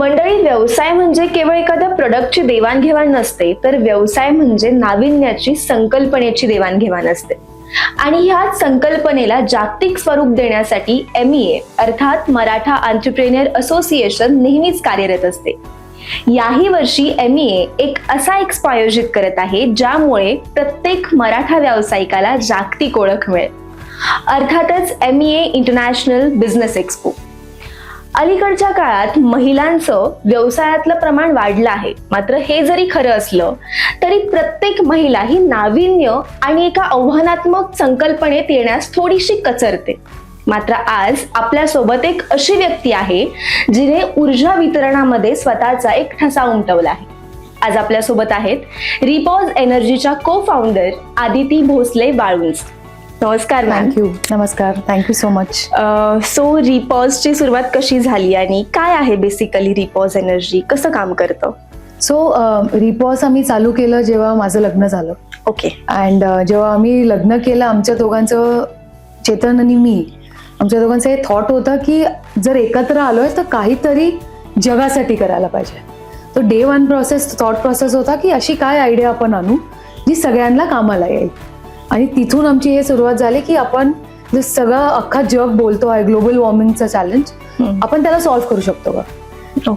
मंडळी, व्यवसाय म्हणजे केवळ एखाद्या प्रोडक्टची देवाणघेवाण नसते, तर व्यवसाय म्हणजे नाविन्याची, संकल्पनेची देवाणघेवाण असते. आणि ह्याच संकल्पनेला जागतिक स्वरूप देण्यासाठी MEA अर्थात मराठा एंटरप्रेन्योर असोसिएशन नेहमीच कार्यरत असते. याही वर्षी MEA एक असा एक्स्पो आयोजित करत आहे ज्यामुळे प्रत्येक मराठा व्यावसायिकाला जागतिक ओळख मिळेल. अर्थातच MEA इंटरनॅशनल बिझनेस एक्स्पो. अलीकडच्या काळात महिलांचं व्यवसायातलं प्रमाण वाढलं आहे. मात्र हे जरी खरं असलं तरी प्रत्येक महिला ही नाविन्य आणि एका आव्हानात्मक संकल्पनेत येण्यास थोडीशी कचरते. मात्र आज आपल्या सोबत एक अशी व्यक्ती आहे जिने ऊर्जा वितरणामध्ये स्वतःचा एक ठसा उमटवला आहे. आज आपल्या सोबत आहेत रिपॉज एनर्जीच्या को-फाउंडर आदिती भोसले वाळुंज. नमस्कार मॅम. थँक्यू. नमस्कार, थँक्यू सो मच. सो रिपॉजची सुरुवात कशी झाली आणि काय आहे बेसिकली रिपॉज एनर्जी, कसं काम करतं? रिपॉज आम्ही चालू केलं जेव्हा माझं लग्न झालं. ओके. अँड जेव्हा आम्ही लग्न केलं, आमच्या दोघांचं, चेतन आणि मी, आमच्या दोघांचं हे थॉट होतं की जर एकत्र आलोय तर काहीतरी जगासाठी करायला पाहिजे. तो डे वन थॉट प्रोसेस होता की अशी काय आयडिया आपण आणू जी सगळ्यांना कामाला येईल. आणि तिथून आमची हे सुरुवात झाली की आपण जे सगळं अख्खा जग बोलतो आहे ग्लोबल वॉर्मिंगचा चॅलेंज, आपण त्याला सॉल्व्ह करू शकतो का.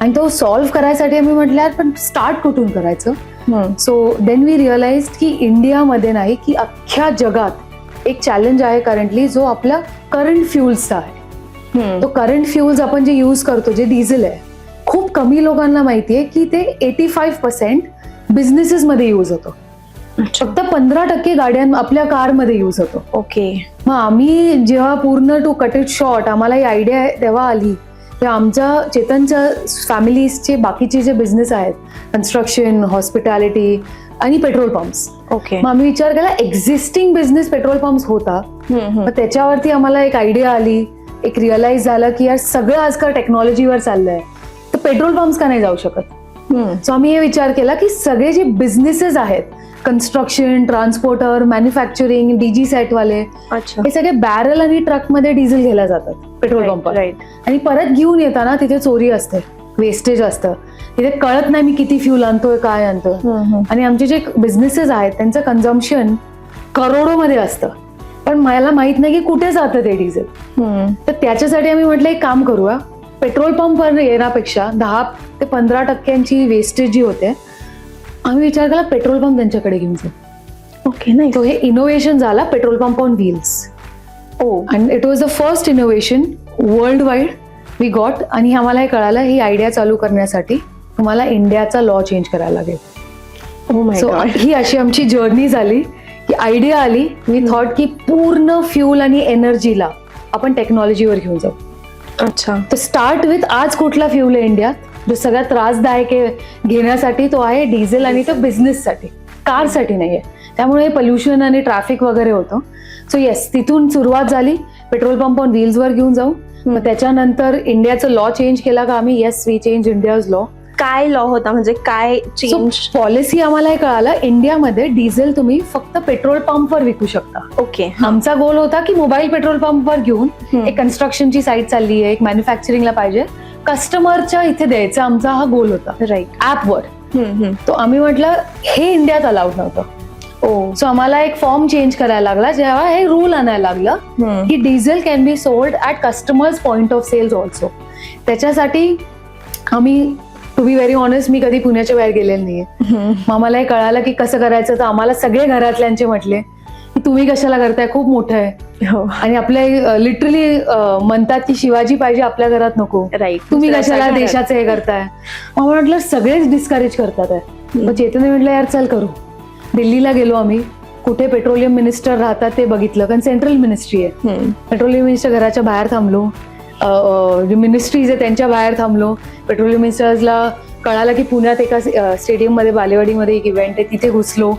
आणि तो सॉल्व्ह करायसाठी आम्ही म्हटलं पण स्टार्ट कुठून करायचं. सो देन वी रिअलाइज की इंडियामध्ये नाही की अख्ख्या जगात एक चॅलेंज आहे करंटली, जो आपला करंट फ्युल्सचा आहे. तो करंट फ्युल्स आपण जे यूज करतो, जे डिझेल आहे, खूप कमी लोकांना माहितीये की ते 85% बिझनेसेस मध्ये यूज होतो. फक्त 15% गाड्यां आपल्या कारमध्ये यूज होतो. ओके. मग आम्ही जेव्हा पूर्ण टू कट इट शॉर्ट आम्हाला ही आयडिया तेव्हा आली तेव्हा आमच्या चेतनच्या फॅमिलीजचे बाकीचे जे बिझनेस आहेत, कन्स्ट्रक्शन, हॉस्पिटॅलिटी आणि पेट्रोल पंप्स. ओके. मग आम्ही विचार केला एक्झिस्टिंग बिझनेस पेट्रोल पंप्स होता. मग त्याच्यावरती आम्हाला एक आयडिया आली, एक रिअलाइज झालं की यार सगळं आजकाल टेक्नॉलॉजीवर चाललंय, तर पेट्रोल पंप्स का नाही जाऊ शकत. सो आम्ही हे विचार केला की सगळे जे बिझनेसेस आहेत, कन्स्ट्रक्शन, ट्रान्सपोर्टर, मॅन्युफॅक्चरिंग, DG सेटवाले, हे सगळे बॅरल आणि ट्रक मध्ये डिझेल घ्यायला जातात पेट्रोल पंपवर. आणि परत घेऊन येताना तिथे चोरी असते, वेस्टेज असतं, तिथे कळत नाही मी किती फ्यूल आणतोय, काय आणतोय. आणि आमचे जे बिझनेसेस आहेत त्यांचं कन्झम्पशन करोडोमध्ये असतं, पण मला माहित नाही की कुठे जातं ते डिझेल. तर त्याच्यासाठी आम्ही म्हटलं एक काम करूया, पेट्रोल पंपवर येण्यापेक्षा 10 ते 15% वेस्टेज जी होते, आम्ही विचार केला पेट्रोल पंप त्यांच्याकडे घेऊन जाऊ. ओके. नाही, तो हे इनोव्हेशन झाला petrol pump on wheels. And it was the first innovation world wide we got. आणि आम्हाला हे कळालं ही आयडिया चालू करण्यासाठी तुम्हाला इंडियाचा लॉ चेंज करायला लागेल. सो ही अशी आमची जर्नी झाली की आयडिया आली. वी थॉट की पूर्ण फ्यूल आणि एनर्जीला आपण टेक्नॉलॉजीवर घेऊन जाऊ. अच्छा. तर स्टार्ट विथ आज कुठला फ्यूल आहे इंडियात जो सगळ्यात त्रासदायक आहे घेण्यासाठी, तो आहे डिझेल. आणि तो बिझनेससाठी, कारसाठी नाहीये, त्यामुळे पोल्युशन आणि ट्रॅफिक वगैरे होतं. सो येस, तिथून सुरुवात झाली पेट्रोल पंप ऑन व्हील्सवर घेऊन जाऊ. मग त्याच्यानंतर इंडियाचं लॉ चेंज केला का आम्ही. Yes, we change India's law. काय लॉ होता, म्हणजे काय चेंज पॉलिसी आम्हाला हे कळालं, इंडियामध्ये डिझेल तुम्ही फक्त पेट्रोल पंपवर विकू शकता. ओके. आमचा गोल होता की मोबाईल पेट्रोल पंपवर घेऊन एक कन्स्ट्रक्शनची साईट चालली आहे, एक मॅन्युफॅक्चरिंगला पाहिजे, कस्टमरच्या इथे द्यायचा आमचा हा गोल होता. राईट. ऍपवर. तो आम्ही म्हटलं हे इंडियात अलाउड नव्हतं. सो आम्हाला एक फॉर्म चेंज करायला लागला जेव्हा हे रूल आणायला लागलं की diesel can be sold at customers point of sales also. त्याच्यासाठी आम्ही, टू बी व्हेरी ऑनेस्ट, मी कधी पुण्याच्या बाहेर गेलेले नाहीये. मग आम्हाला हे कळालं की कसं करायचं. तर आम्हाला सगळे घरातल्यांचे म्हटले की तुम्ही कशाला करताय, खूप मोठं आहे. आणि आपल्या लिटरली म्हणतात की शिवाजी पाहिजे आपल्या घरात, नको. राईट. तुम्ही कशाला देशाचं हे करताय. मग म्हटलं सगळेच डिस्करेज करतात आहे. मग चेतनने म्हटलं यार चल करू. दिल्लीला गेलो आम्ही, कुठे पेट्रोलियम मिनिस्टर राहतात ते बघितलं, कारण सेंट्रल मिनिस्ट्री आहे. पेट्रोलियम मिनिस्टर घराच्या बाहेर थांबलो, मिनिस्ट्रीज आहे त्यांच्या बाहेर थांबलो. पेट्रोलियम मिनिस्टर्सला कळालं की पुण्यात एका स्टेडियम मध्ये, बालेवाडीमध्ये एक इव्हेंट आहे, तिथे घुसलो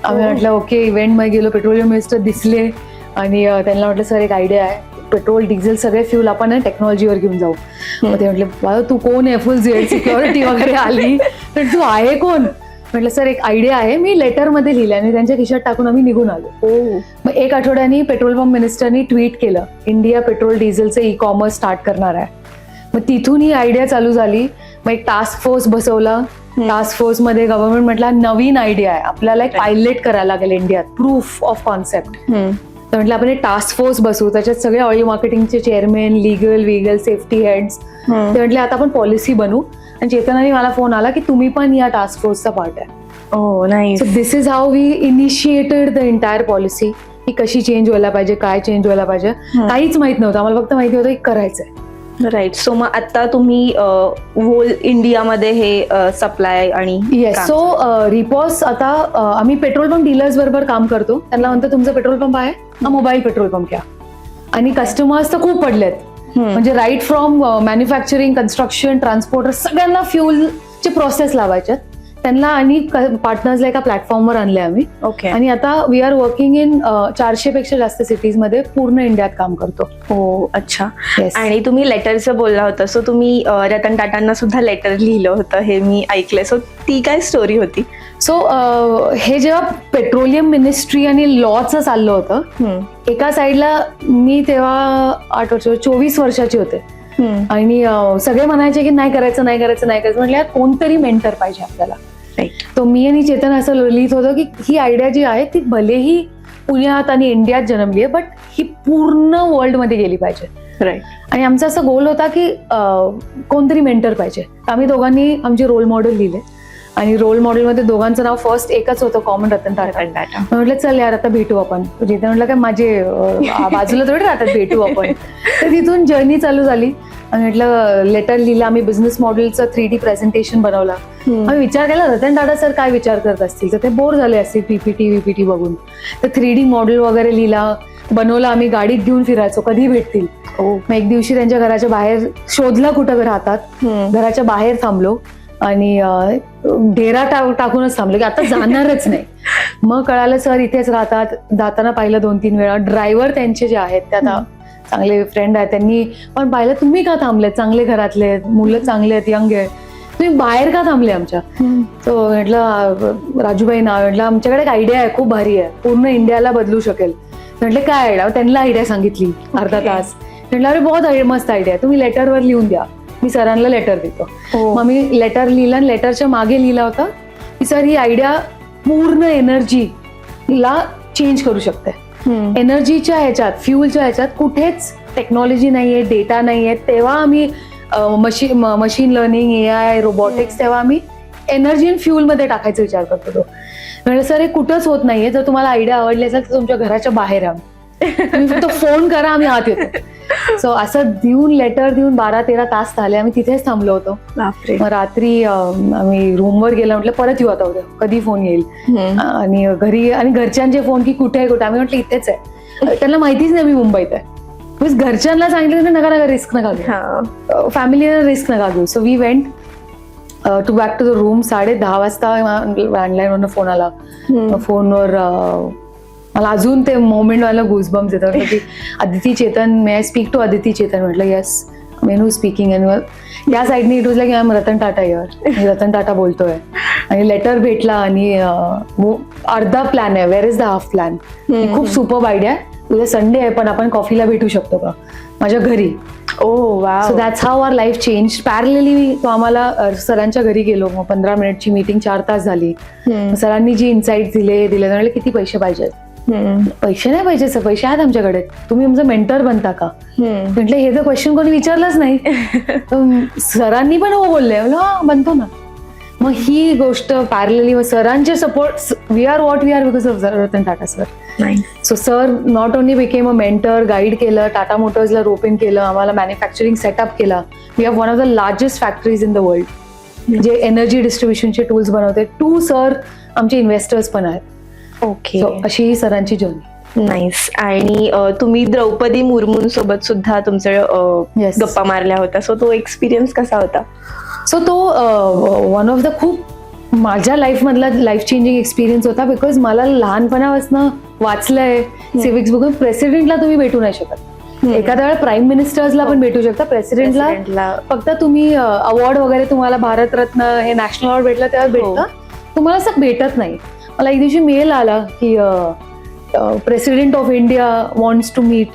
आम्ही. म्हटलं ओके, इव्हेंट मध्ये गेलो, पेट्रोलियम मिनिस्टर दिसले आणि त्यांना म्हटलं सर एक आयडिया आहे, पेट्रोल डिझेल सगळे फ्यूल आपण टेक्नॉलॉजीवर घेऊन जाऊ. मग ते म्हटलं तू कोण आहे, फुल सिक्युरिटी वगैरे आली, तर तू आहे कोण. म्हटलं सर एक आयडिया आहे, मी लेटरमध्ये लिहिलं आणि त्यांच्या खिशात टाकून आम्ही निघून आलो. मग एक आठवड्यानी पेट्रोल पंप मिनिस्टरनी ट्विट केलं इंडिया पेट्रोल डिझेलचं ई-कॉमर्स स्टार्ट करणार आहे. मग तिथून ही आयडिया चालू झाली. मग एक टास्क फोर्स बसवला. टास्क फोर्स मध्ये गव्हर्नमेंट म्हटला नवीन आयडिया आहे, आपल्याला एक पायलट करायला लागेल इंडियात, प्रूफ ऑफ कॉन्सेप्ट. तर म्हटलं आपण टास्क फोर्स बसवू, त्याच्यात सगळे ऑइल मार्केटिंगचे चेअरमॅन, लिगल सेफ्टी हेड्स. ते म्हटले आता आपण पॉलिसी बनवू. आणि चेतनाने मला फोन आला की तुम्ही पण या टास्क फोर्सचा पार्ट आहे. Oh, nice. So this is how we initiated the entire policy, की कशी चेंज व्हायला पाहिजे, काय चेंज व्हायला पाहिजे. काहीच माहित नव्हतं आम्हाला, फक्त माहिती होतं की करायचंय. राईट. सो मग आता तुम्ही होल इंडियामध्ये हे सप्लाय आणि येस. सो रिपॉस आता आम्ही पेट्रोल पंप डीलर्स बरोबर काम करतो. त्यांना म्हणतो तुमचा पेट्रोल पंप आहे हा मोबाईल पेट्रोल पंप घ्या. आणि कस्टमर्स तर खूप पडलेत, म्हणजे right from manufacturing, construction, transporter सगळ्यांना फ्युलचे प्रोसेस लावायच्यात त्यांना. आणि पार्टनर्सला एका प्लॅटफॉर्मवर आणले आम्ही. ओके. आणि आता वी आर वर्किंग इन 400 पेक्षा जास्त सिटीज मध्ये पूर्ण इंडियात काम करतो. हो, अच्छा. Yes. आणि तुम्ही लेटरचं बोलला होता, सो तुम्ही रतन टाटांना सुद्धा लेटर लिहिलं होतं हे मी ऐकलंय. सो ती काय स्टोरी होती? सो हे जेव्हा पेट्रोलियम मिनिस्ट्री आणि लॉचं चाललं होतं, एका साईडला मी तेव्हा 8 वर्ष 24 वर्षाची होते. आणि सगळे म्हणायचे की नाही करायचं म्हटलं कोणतरी मेंटर पाहिजे आपल्याला. तो मी आणि चेतन असं लिहित होतं की ही आयडिया जी आहे ती भलेही पुण्यात आणि इंडियात जन्मली आहे, बट ही पूर्ण वर्ल्ड मध्ये गेली पाहिजे. राईट. आणि आमचा असा गोल होता की कोणतरी मेंटर पाहिजे. आम्ही दोघांनी आमचे रोल मॉडेल लिहिले. आणि रोल मॉडेलमध्ये दोघांचं नाव फर्स्ट एकच होतं, कॉमन रतन टाटा. म्हटलं चल यार आता भेटू आपण. जिथे म्हटलं काय माझे बाजूला थोडे राहतात, भेटू आपण. तर तिथून जर्नी चालू झाली. आणि म्हटलं लेटर लिहिलं आम्ही, बिझनेस मॉडेलचं 3D प्रेझेंटेशन बनवला. आम्ही विचार केला रतन टाटा सर काय विचार करत असतील, तर ते बोर झाले असतील PPT बघून. तर 3D मॉडेल वगैरे लिहिला, बनवला. आम्ही गाडीत घेऊन फिरायचो, कधी भेटतील. मग एक दिवशी त्यांच्या घराच्या बाहेर शोधला कुठं राहतात, घराच्या बाहेर थांबलो आणि डेरा टाकूनच थांबलो की आता जाणारच नाही. मग कळालं सर इथेच राहतात. जाताना पाहिलं 2-3 वेळा. ड्रायव्हर त्यांचे जे आहेत ते आता चांगले फ्रेंड आहेत, त्यांनी पण पाहिलं तुम्ही का थांबलेत, चांगले घरातले आहेत, मुलं चांगले आहेत, यंग आहे, तुम्ही बाहेर का थांबले आमच्या. तो म्हटलं राजूबाई नाव, म्हटलं आमच्याकडे एक आयडिया आहे खूप भारी आहे, पूर्ण इंडियाला बदलू शकेल. म्हटलं काय आयडिया, त्यांना आयडिया सांगितली अर्धा तास. म्हटलं अरे बहुत मस्त आयडिया, तुम्ही लेटरवर लिहून द्या, मी सरांना लेटर देतो. मग मी लेटर लिहिलं आणि लेटरच्या मागे लिहिला होता की सर ही आयडिया पूर्ण एनर्जीला चेंज करू शकते. एनर्जीच्या ह्याच्यात, फ्युलच्या ह्याच्यात कुठेच टेक्नॉलॉजी नाहीये, डेटा नाहीये. तेव्हा आम्ही मशीन लर्निंग, AI, रोबोटिक्स, तेव्हा आम्ही एनर्जी आणि फ्युल मध्ये टाकायचा विचार करत होतो. म्हणजे सर हे कुठंच होत नाहीये, जर तुम्हाला आयडिया आवडली असेल तर तुमच्या घराच्या बाहेर तुम्ही फक्त फोन करा, आम्ही आत येतो. सो असं लेटर देऊन 12-13 तास झाले. आम्ही तिथेच थांबलो होतो. मग रात्री आम्ही रूमवर गेला. म्हटलं परत येऊ आता, उद्या कधी फोन येईल. आणि घरी आणि घरच्यांचे फोन की कुठे आहे आम्ही म्हटलं इथेच आहे. त्यांना माहितीच नाही मी मुंबईत आहे. घरच्यांना सांगितलं नका रिस्क नका घेऊ, फॅमिलीला रिस्क नका घेऊ. So we went to back to the room. 10:30 वाजता लँडलाईनवरनं फोन आला. फोनवर मला अजून ते मोमेंट व्हायला गुजबम्स येतात की Aditi Chetan, may I speak to Aditi Chetan. म्हटलं येस, मेनू स्पीकिंग. आणि या साईडने it was like I am Ratan Tata here, मी रतन टाटा बोलतोय. आणि लेटर भेटला आणि अर्धा प्लॅन आहे, where is the half plan. खूप सुपर्ब आयडिया आहे, उद्या संडे आहे पण आपण कॉफीला भेटू शकतो का माझ्या घरी. So that's how our life change. Parallelly तो आम्हाला सरांच्या घरी गेलो. मग 15 मिनिटची मीटिंग 4 तास झाली. सरांनी जी इन्साइट दिले किती पैसे पाहिजेत. पैसे नाही पाहिजे सर, पैसे आहेत आमच्याकडे, तुम्ही आमचं मेंटर बनता का. म्हटलं हे तर क्वेश्चन कोणी विचारलंच नाही. सरांनी पण हो बोलले, बनतो ना. मग ही गोष्ट पॅरलली सरांचे support, we are what we are because of Ratan Tata sir. So sir not only became a mentor, guide केलं, टाटा मोटर्सला रोप इन केलं, आम्हाला मॅन्युफॅक्चरिंग सेटअप केला. We have one of the largest factories in the world जे energy डिस्ट्रीब्युशनचे tools बनवते. 2 sir आमचे investors पण आहेत. ओके. अशी ही सरांची जर्नी. नाईस. आणि तुम्ही द्रौपदी मुर्मूंसोबत सुद्धा तुमच्या गप्पा मारल्या होत्या. सो तो एक्सपिरियन्स कसा होता? सो तो वन ऑफ द खूप माझ्या लाईफ मधला लाईफ चेंजिंग एक्सपिरियन्स होता. बिकॉज मला लहानपणापासून वाचलंय सिविक्स बुक, प्रेसिडेंटला तुम्ही भेटू नाही शकत. एखाद्या वेळा प्राईम मिनिस्टर्सला पण भेटू शकता, प्रेसिडेंटला फक्त तुम्ही अवॉर्ड वगैरे तुम्हाला भारतरत्न हे नॅशनल अवॉर्ड भेटला तेव्हा भेटतं, तुम्हाला असं भेटत नाही. मला एक दिवशी मेल आला की president of India wants to meet.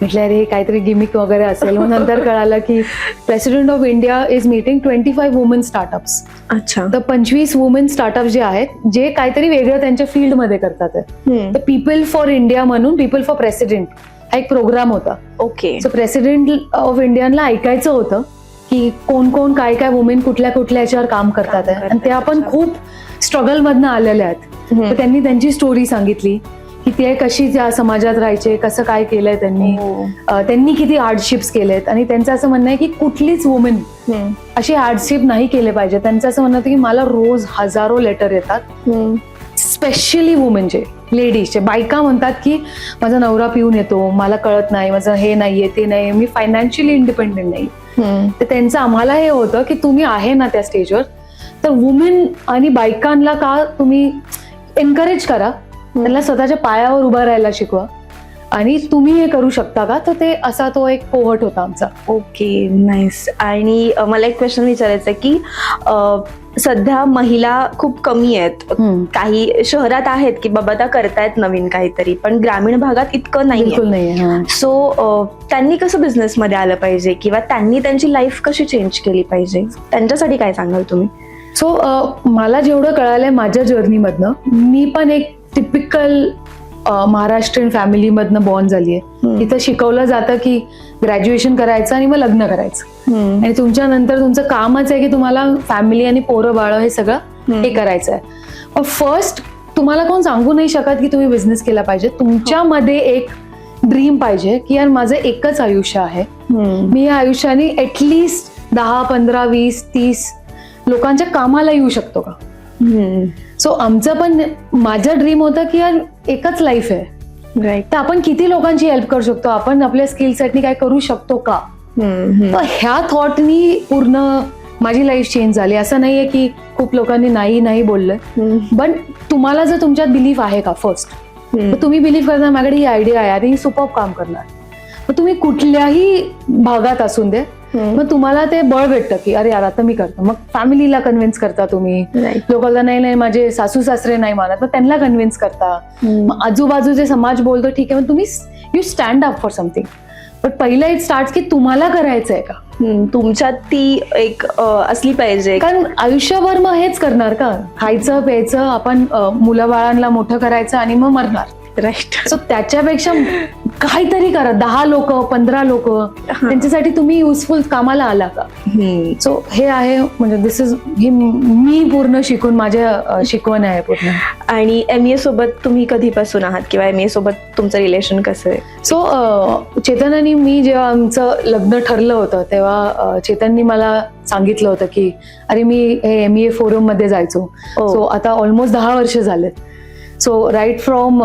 म्हटलं अरे काहीतरी गिमिक वगैरे असेल. मग नंतर कळालं की president of India is meeting 25 women startups. अच्छा. तर 25 वुमेन स्टार्टअप जे आहेत जे काहीतरी वेगळं त्यांच्या फील्डमध्ये करतात. तर पीपल फॉर इंडिया म्हणून पीपल फॉर प्रेसिडेंट हा एक प्रोग्राम होता. ओके. सो प्रेसिडेंट ऑफ इंडियाला ऐकायचं होतं की कोण कोण काय काय वुमेन कुठल्या कुठल्या याच्यावर काम करतात आहे, आणि ते आपण खूप स्ट्रगल मधनं आलेले आहेत. तर त्यांनी त्यांची स्टोरी सांगितली की ते कशी त्या समाजात राहायचे, कसं काय केलंय त्यांनी, त्यांनी किती हार्डशिप्स केलेत. आणि त्यांचं असं म्हणणं आहे की कुठलीच वुमेन अशी हार्डशिप नाही केले पाहिजे. त्यांचं असं म्हणणं होतं की मला रोज हजारो लेटर येतात, स्पेशली वुमेनचे, लेडीजचे. बायका म्हणतात की माझा नवरा पिऊन येतो, मला कळत नाही, माझं हे नाहीये ते नाही, मी फायनान्शियली इंडिपेंडेंट नाही. तर त्यांचं आम्हाला हे होतं की तुम्ही आहे ना त्या स्टेजवर, तर वुमेन आणि बायकांना का तुम्ही एनकरेज करा, त्यांना स्वतःच्या पायावर उभा राहायला शिकवा, आणि तुम्ही हे करू शकता का. तर ते असा तो एक कोहट होता आमचा. Okay, nice. आणि मला एक क्वेश्चन विचारायचं आहे की सध्या महिला खूप कमी आहेत. काही शहरात आहेत की बाबा त्या करतायत नवीन काहीतरी, पण ग्रामीण भागात इतकं बिलकुल नाही. नाहीये. सो त्यांनी कसं बिझनेसमध्ये आलं पाहिजे, किंवा त्यांनी त्यांची लाईफ कशी चेंज केली पाहिजे, त्यांच्यासाठी काय सांगाल तुम्ही? सो मला जेवढं कळालंय माझ्या जर्नीमधनं, मी पण एक टिपिकल महाराष्ट्रीयन फॅमिलीमधनं बॉर्न झाली आहे. तिथं शिकवलं जातं की ग्रॅज्युएशन करायचं आणि मग लग्न करायचं, आणि तुमच्या नंतर तुमचं कामच आहे की तुम्हाला फॅमिली आणि पोरं बाळ हे सगळं हे करायचं आहे. पण फर्स्ट तुम्हाला कोण सांगू नाही शकत की तुम्ही बिझनेस केला पाहिजे. तुमच्यामध्ये एक ड्रीम पाहिजे की यार माझं एकच आयुष्य आहे, मी या आयुष्याने ऍटलिस्ट 10, 15, 20, 30 लोकांच्या कामाला येऊ शकतो का. सो आमचं पण, माझं ड्रीम होतं की यार एकच लाईफ आहे, राईट. तर आपण किती लोकांची हेल्प करू शकतो, आपण आपल्या स्किल सेटनी काय करू शकतो का. तर ह्या थॉटनी पूर्ण माझी लाईफ चेंज झाली. असं नाहीये की खूप लोकांनी नाही नाही बोललंय, पण तुम्हाला जर तुमच्यात बिलीफ आहे का फर्स्ट, तर तुम्ही बिलीव्ह करणार माझ्याकडे ही आयडिया आहे, आता ही सुपर काम करणार, मग तुम्ही कुठल्याही भागात असून दे, मग तुम्हाला ते बळ भेटतं की अरे यार आता मी करतो. मग फॅमिलीला कन्व्हिन्स करता तुम्ही, लोकांना नाही नाही माझे सासू सासरे नाही मानत, मग त्यांना कन्व्हिन्स करता. मग आजूबाजूचे समाज बोलतो ठीक आहे, मग तुम्ही you stand up for something. पण पहिलं इट स्टार्ट की तुम्हाला करायचंय का, तुमच्यात ती एक असली पाहिजे. कारण आयुष्यभर मग हेच करणार का, खायचं प्यायचं, आपण मुलं बाळांना मोठं करायचं आणि मग मरणार. राईट. सो त्याच्यापेक्षा काहीतरी करा. 10 लोक 15 लोक त्यांच्यासाठी तुम्ही युजफुल कामाला आला का. सो हे आहे, म्हणजे दिस इज मी पूर्ण शिकून, माझ्या शिकवण आहे पूर्ण. आणि MA सोबत तुम्ही कधीपासून आहात, किंवा MA सोबत तुमचं रिलेशन कसं आहे? सो चेतन आणि मी जेव्हा आमचं लग्न ठरलं होतं तेव्हा चेतननी मला सांगितलं होतं की अरे मी हे MA फोरम मध्ये जायचो. सो आता ऑलमोस्ट 10 वर्ष झालेत. सो राईट फ्रॉम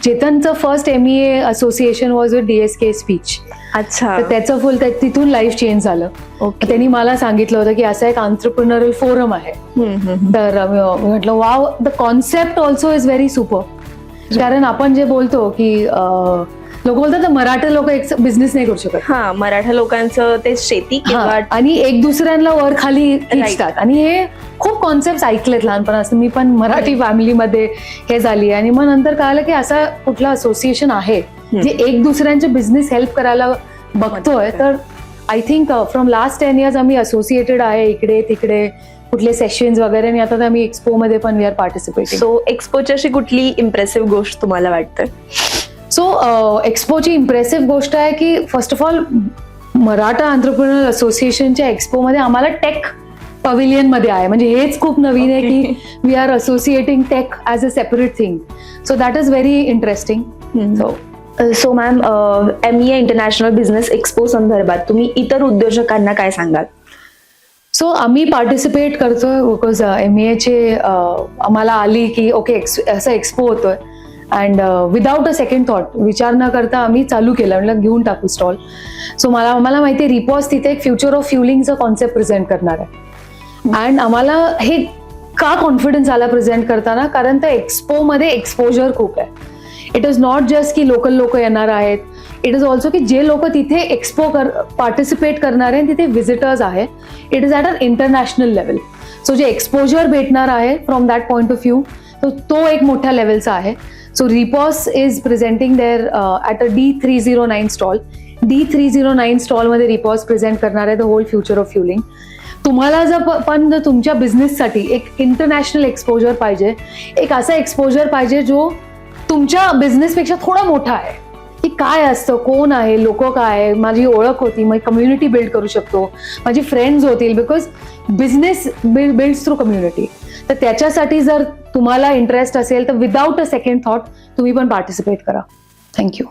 चेतनचं first MA association was with DSK speech. अच्छा. तर त्याचं फुल त्यातून लाईफ चेंज झालं. त्यांनी मला सांगितलं होतं की असं एक एंटरप्रेन्योरियल फोरम आहे. तर म्हटलं wow, the concept also is very super. कारण आपण जे बोलतो की लोक बोलतात मराठा लोक एक बिझनेस नाही करू शकत. हा, मराठा लोकांचं ते शेती किंवा आणि एक दुसऱ्यांना वर खाली खिचतात, आणि हे खूप कॉन्सेप्ट ऐकलेत लहानपणापासून. मी पण मराठी फॅमिलीमध्ये हे झाली, आणि मग नंतर कळालं की असा कुठला असोसिएशन आहे जे एक दुसऱ्यांचे बिझनेस हेल्प करायला बघतोय. तर I think from last 10 years आम्ही असोसिएटेड आहे इकडे तिकडे, कुठले सेशन्स वगैरे, आणि आता आम्ही एक्सपो मध्ये पण वी आर पार्टिसिपेटिंग. सो एक्सपोची अशी कुठली इम्प्रेसिव्ह गोष्ट तुम्हाला वाटतं? सो एक्सपोची इम्प्रेसिव्ह गोष्ट आहे की first of all Maratha entrepreneur असोसिएशनच्या एक्सपोमध्ये आम्हाला टेक पवेलियन मध्ये आहे, म्हणजे हेच खूप नवीन आहे की we are associating take as a separate thing. So that is very interesting. So ma'am, MA international business expo संदर्भात तुम्ही इतर उद्योजकांना काय सांगाल? सो आम्ही पार्टिसिपेट करतोय बिकॉज MAचे आम्हाला आली की ओके असं एक्सपो होतोय, and without a second thought, विचार न करता आम्ही चालू केलं, म्हटलं घेऊन टाकू स्टॉल. सो आम्हाला माहिती आहे रिपॉज तिथे एक फ्युचर ऑफ फ्युलिंगचं कॉन्सेप्ट प्रेझेंट करणार आहे. अँड आम्हाला हे का कॉन्फिडन्स आला प्रेझेंट करताना, कारण त्या एक्सपोमध्ये एक्सपोजर खूप आहे. इट इज नॉट जस्ट की लोकल लोक येणार आहेत, इट इज ऑल्सो की जे लोक तिथे एक्सपो पार्टिसिपेट करणार आहेत तिथे व्हिजिटर्स आहे. It is at an international level. So जे एक्सपोजर भेटणार आहे from that point of view, तो एक मोठ्या लेवलचा आहे. So Repos is presenting there at a D309 stall. D309 स्टॉलमध्ये रिपॉस प्रेझेंट करणार आहे the whole future of fueling. तुम्हाला जर तुमच्या बिझनेससाठी एक इंटरनॅशनल एक्सपोजर पाहिजे, एक असा एक्सपोजर पाहिजे जो तुमच्या बिझनेसपेक्षा थोडा मोठा आहे, की काय असतं, कोण आहे, लोक काय आहे, माझी ओळख होती, मग कम्युनिटी बिल्ड करू शकतो, माझी फ्रेंड्स होतील, because business builds through community. तर त्याच्यासाठी जर तुम्हाला इंटरेस्ट असेल तर विदाउट अ सेकंड थॉट तुम्ही पण पार्टिसिपेट करा. थँक्यू.